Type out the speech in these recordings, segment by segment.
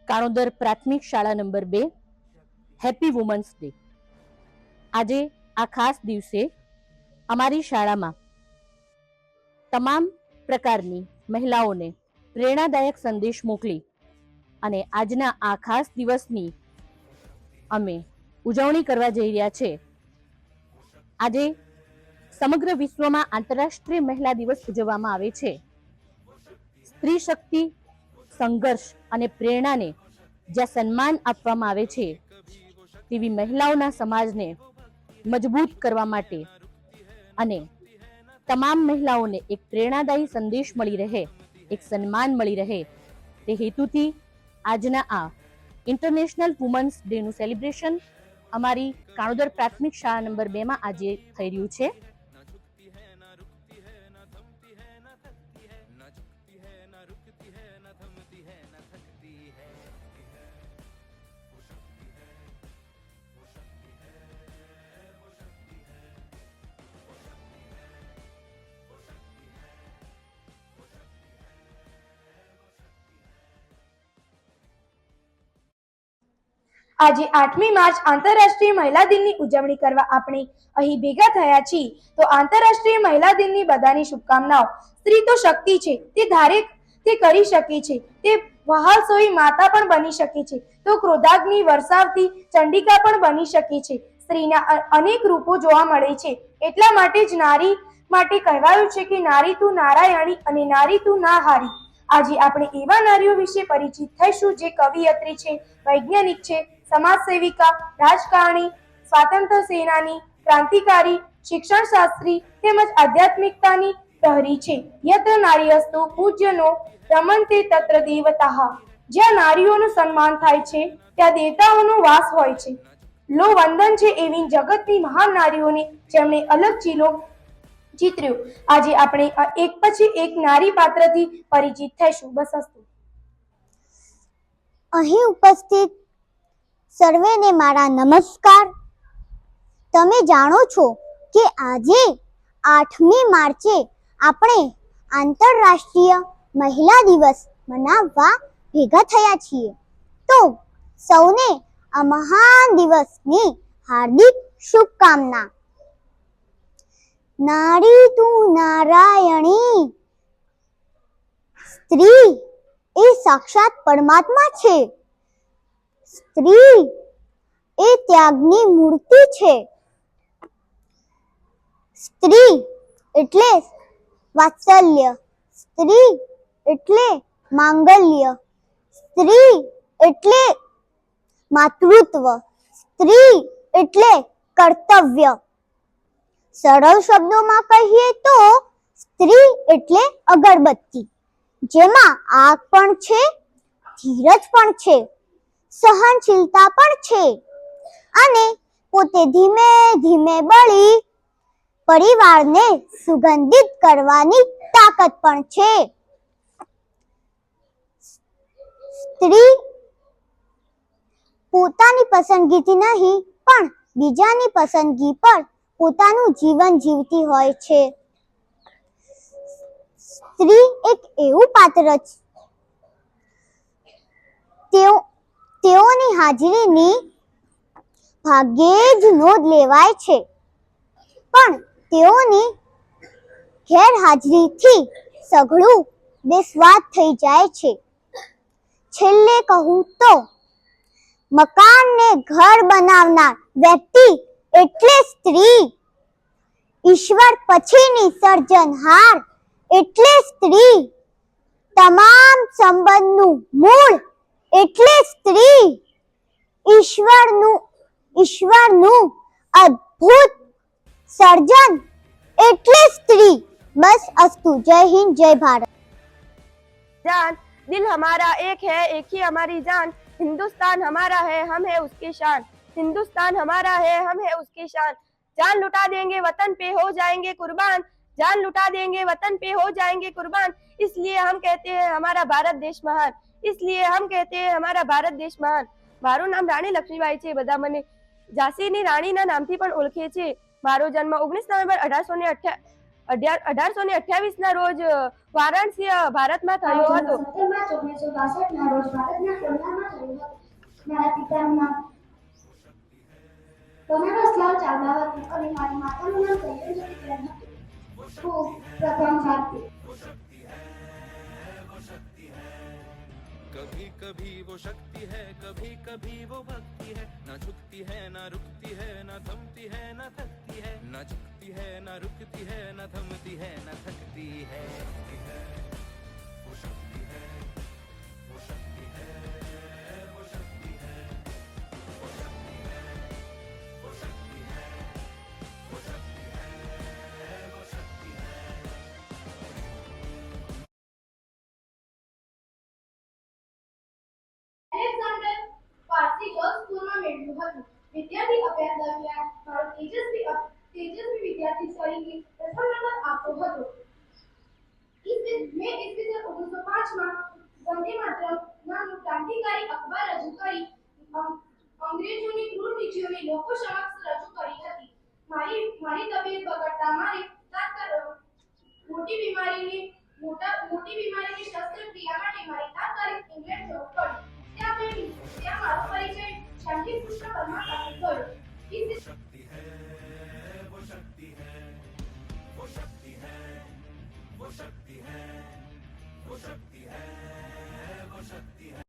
કાણોદર પ્રાથમિક શાળા number 2 happy women's day. આજે આ ખાસ દિવસે અમારી શાળામાં તમામ પ્રકારની મહિલાઓને પ્રેરણાદાયક સંદેશ મોકલી અને આજના આ ખાસ દિવસની અમે ઉજવણી કરવા જઈ રહ્યા છે। આજે સમગ્ર વિશ્વમાં આંતરરાષ્ટ્રીય મહિલા દિવસ ઉજવવામાં આવે છે। સ્ત્રી શક્તિ, સંઘર્ષ અને પ્રેરણાને જ્યાં સન્માન આપવામાં આવે છે તેવી મહિલાઓના સમાજને મજબૂત કરવા માટે અને તમામ મહિલાઓને એક પ્રેરણાદાયી સંદેશ મળી રહે, એક સન્માન મળી રહે તે હેતુથી આજના આ ઇન્ટરનેશનલ વુમન્સ ડેનું સેલિબ્રેશન અમારી કાણોદર પ્રાથમિક શાળા નંબર 2 માં આજે થઈ રહ્યું છે। આજે 8મી માર્ચ આંતરરાષ્ટ્રીય મહિલા દિનની ઉજવણી કરવા આપણે અહીં ભેગા થયા છીએ। તો આંતરરાષ્ટ્રીય મહિલા દિનની બધાની શુભકામનાઓ। સ્ત્રી તો શક્તિ છે, તે ધારે તે કરી શકે છે, તે વહાલસોઈ માતા પણ બની શકે છે, તો ક્રોધાગ્નિ વરસાવતી ચંડિકા પણ બની શકે છે। સ્ત્રીના અનેક રૂપો જોવા મળે છે, એટલા માટે જ નારી માટે કહેવાયું છે કે નારી તું નારાયણી અને નારી તું ના હારી। આજે આપણે એવા નારીઓ વિશે પરિચિત થઈશું જે કવિયત્રી છે, વૈજ્ઞાનિક છે, समाज सेविका, राजकारणी, स्वातंत्र्य सेनानी, क्रांतिकारी, शिक्षण शास्त्री તેમજ આધ્યાત્મિકતાની પ્રહરી છે। યત્ર નારીયસ્તુ પૂજ્યનો રમન્તે તત્ર દેવતાઃ। જ્યાં નારીઓનું સન્માન થાય છે ત્યાં દેવતાઓનો વાસ હોય છે। લો વંદન છે એવી જગતની મહાન નારીઓને જેમણે અલગ ચીલો ચિત્ર્યો। આજે આપણે એક પછી એક નારી પાત્રથી પરિચિત થઈશું। બસ અસ્તુ। અહીં ઉપસ્થિત સર્વેને મારા નમસ્કાર। તમે જાણો છો કે આજે 8મી માર્ચે આપણે આંતરરાષ્ટ્રીય મહિલા દિવસ મનાવવા ભેગા થયા છીએ। તો સૌને આ મહાન દિવસની હાર્દિક શુભકામના। નારી તું નારાયણી, સ્ત્રી એ સાક્ષાત પરમાત્મા છે। સ્ત્રી એ ત્યાગની મૂર્તિ છે। સ્ત્રી એટલે વાત્સલ્ય, સ્ત્રી એટલે માંગલ્ય, સ્ત્રી એટલે માતૃત્વ, સ્ત્રી એટલે કર્તવ્ય। સરળ શબ્દોમાં કહીએ તો સ્ત્રી એટલે અગરબત્તી, જેમાં આગ પણ છે, ધીરજ પણ છે, સહનશીલતા પણ છે અને પોતે ધીમે ધીમે બળી પરિવારને સુગંધિત કરવાની તાકાત પણ છે। સ્ત્રી પોતાની પસંદગીથી નહીં પણ બીજાની પસંદગી પર પોતાનું જીવન જીવતી હોય છે। સ્ત્રી એક એવું પાત્ર છે તેઓની હાજરીની ભાગ્યે જ નોંધ લેવાય છે, પણ તેઓની ગેરહાજરીથી સઘળું બેસ્વાદ થઈ જાય છે। છેલ્લે કહું તો મકાનને ઘર બનાવનાર વ્યક્તિ એટલે સ્ત્રી, ઈશ્વર પછીની સર્જનહાર એટલે સ્ત્રી, તમામ સંબંધનું મૂળ એટલે સ્ત્રી, ઈશ્વરનું અદ્ભુત સર્જન એટલે સ્ત્રી। बस अस्तु। जय हिंद, जय भारत। जान दिल हमारा एक है, एक ही हमारी जान। हिंदुस्तान हमारा है, हम है उसकी शान। हिंदुस्तान हमारा है, हम है उसकी शान। जान लुटा देंगे वतन पे हो जाएंगे कुर्बान। जान लुटा देंगे वतन पे हो जाएंगे कुर्बान। इसलिए हम कहते हैं हमारा भारत देश महान। इसलिए हम कहते हैं हमारा भारत देश महान। મારું નામ રાણી લક્ષ્મીબાઈ છે। બધા મને ઝાંસીની રાણીના નામથી પણ ઓળખે છે। મારો જન્મ 19 નવેમ્બર 1828 ના રોજ વારાણસી ભારતમાં થયો હતો. 17 માર્ચ 1962 ના રોજ ભારતના કોલારમાં થયું હતું. મારા પિતાનું નામ બનારસલાલ ચાવડા હતું અને મારી માતાનું નામ કલ્યાણજોતીબેન હતું. હું પ્રથમ ભારતીય. कभी कभी वो शक्ति है, कभी कभी वो भक्ति है, ना झुकती है ना रुकती है, ना थमती है ना थकती है, ना झुकती है ना रुकती है, ना थमती है ना थकती है. वो शक्ति है, वो शक्ति है, वो शक्ति है, वो शक्ति है, वो शक्ति है, वो शक्ति है, वो शक्ति है. એલેક્ઝાન્ડર પારસી ગર્લ્સ સ્કૂલમાં મેળવ્યું હતું. વિદ્યાર્થી અભ્યાસ દરમિયાન મારો તેજસ્વી વિદ્યાર્થી તરીકે પ્રથમ નંબર આવતો હતો. મેં ઈસવીસન 1905 માં વંદે માતરમ નામનું ક્રાંતિકારી અખબાર રજૂ કરી અંગ્રેજોની ક્રૂર નીતિઓને લોકો સમક્ષ રજૂ કરી હતી. મારી તબિયત બગડતા મારે મોટી બીમારીની શસ્ત્રક્રિયા માટે મારે તાત્કાલિક ઇંગ્લેન્ડ જવું પડ્યું. ત્યાં મારો પરિચય શાંતિ કૃષ્ણ વર્મા સાથે થયો. शक्ति है, वो शक्ति है, वो शक्ति है, वो शक्ति है, वो शक्ति है, वो शक्ति है.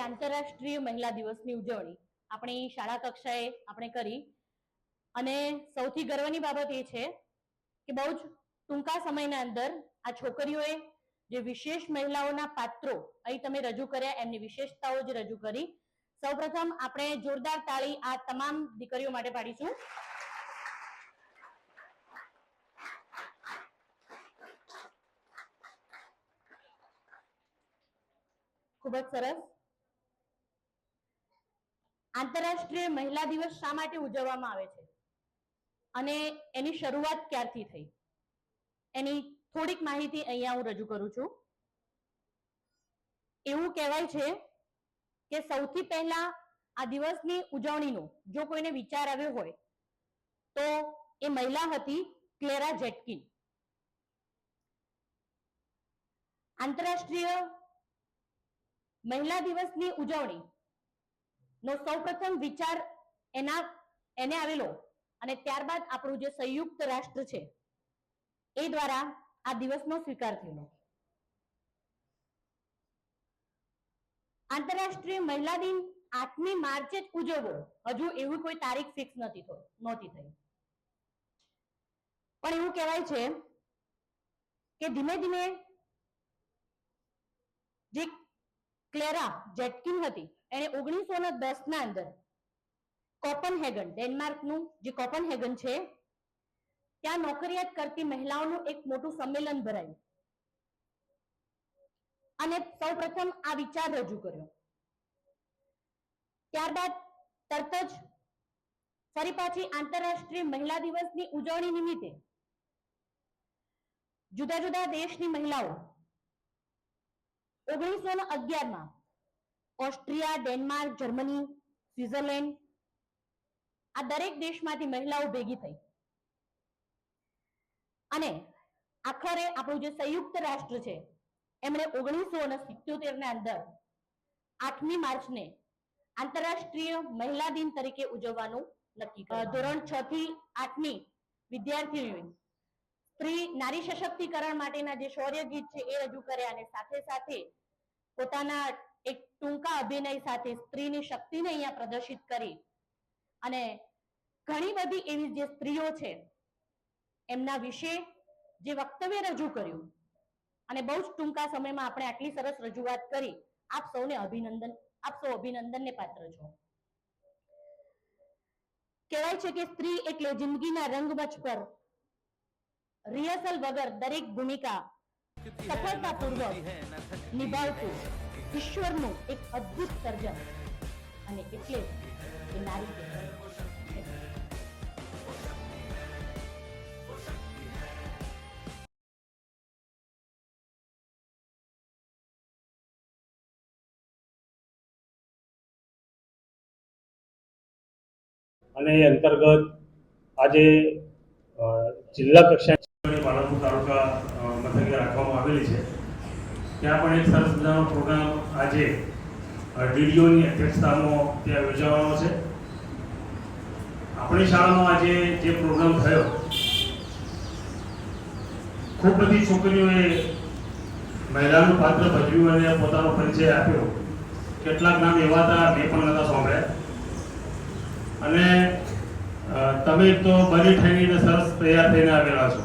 આંતરરાષ્ટ્રીય મહિલા દિવસની ઉજવણી આપણી શાળા કક્ષાએ આપણે કરી અને સૌથી ગર્વની બાબત એ છે કે બહુ જ ટૂંકા સમયના અંદર આ છોકરીઓએ જે વિશેષ મહિલાઓના પાત્રો અહીં તમે રજૂ કર્યા, એમની વિશેષતાઓ જે રજૂ કરી. સૌપ્રથમ આપણે જોરદાર તાળી આ તમામ દીકરીઓ માટે પાડીશું. ખૂબ જ સરસ. આંતરરાષ્ટ્રીય મહિલા દિવસ શા માટે ઉજવવામાં આવે છે અને એની શરૂઆત ક્યારથી થઈ એની થોડીક માહિતી અહીંયા હું રજૂ કરું છું. એવું કહેવાય છે કે સૌથી પહેલા આ દિવસની ઉજવણીનો જો કોઈને વિચાર આવ્યો હોય તો એ મહિલા હતી ક્લેરા જેટકિન. આંતરરાષ્ટ્રીય મહિલા દિવસની ઉજવણી નો સૌપ્રથમ વિચાર એને આવેલો અને ત્યારબાદ આપણું જે સંયુક્ત રાષ્ટ્ર છે એ દ્વારા આ દિવસનો સ્વીકાર થયેલો. આંતરરાષ્ટ્રીય મહિલા દિન 8મી માર્ચે જ ઉજવવો, હજુ એવી કોઈ તારીખ ફિક્સ નહોતી થઈ. પણ એવું કહેવાય છે કે ધીમે ધીમે જે ક્લેરા જેટકિન હતી એણે 1910 ના અંદર કોપનહેગન, ડેનમાર્કનું જે કોપનહેગન છે ત્યાં નોકરિયાત કરતી મહિલાઓનું એક મોટું સંમેલન ભરાયું અને સૌપ્રથમ આ વિચાર રજૂ કર્યો. ત્યારબાદ તરત જ ફરી પાછી આંતરરાષ્ટ્રીય મહિલા દિવસની ઉજવણી નિમિત્તે જુદા જુદા દેશની મહિલાઓ 1911માં ઓસ્ટ્રિયા, ડેનમાર્ક, જર્મની, સ્વિટ્ઝરલેન્ડ આ દરેક દેશમાંથી મહિલાઓ ભેગી થઈ અને આખરે આપણું જે સંયુક્ત રાષ્ટ્ર છે એમણે 1977 ના અંદર 8મી માર્ચને આંતરરાષ્ટ્રીય મહિલા દિન તરીકે ઉજવવાનું નક્કી કર્યું. ધોરણ 6 થી 8ની વિદ્યાર્થીઓએ સ્ત્રી નારી સશક્તિકરણ માટેના જે શૌર્ય ગીત છે એ રજૂ કર્યા અને સાથે સાથે પોતાના એક ટૂંકા અભિનય સાથે સ્ત્રીની શક્તિને અહીંયા પ્રદર્શિત કરી અને ઘણી બધી એવી જે સ્ત્રીઓ છે એમના વિશે જે વક્તવ્ય રજૂ કર્યું અને બહુ જ ટૂંકા સમયમાં આપણે આટલી સરસ રજૂઆત કરી. આપ સૌને અભિનંદન. આપ સૌ અભિનંદનને પાત્ર છો. કહેવાય છે કે સ્ત્રી એટલે જિંદગીના રંગમંચ પર રિહર્સલ વગર દરેક ભૂમિકા સફળતાપૂર્વક નિભાવતું ઈશ્વરનું એક અદ્ભુત સર્જન અને એટલે એ નારી છે. અને એ અંતર્ગત આજે જિલ્લા કક્ષાએ પાલનપુર તાલુકા મથકે રાખવામાં આવેલી છે. ત્યાં પણ એક સરસ મજાનો પ્રોગ્રામ આજે ડીડીઓની અધ્યક્ષતામાં ત્યાં યોજાવાનો છે. આપણી શાળામાં આજે જે પ્રોગ્રામ થયો, ખૂબ બધી છોકરીઓએ મહિલાનું પાત્ર ભજવ્યું અને પોતાનો પરિચય આપ્યો. કેટલાક નામ એવા હતા મેં પણ નહોતા સાંભળ્યા અને તમે તો બની થઈને સરસ તૈયાર થઈને આવેલા છો.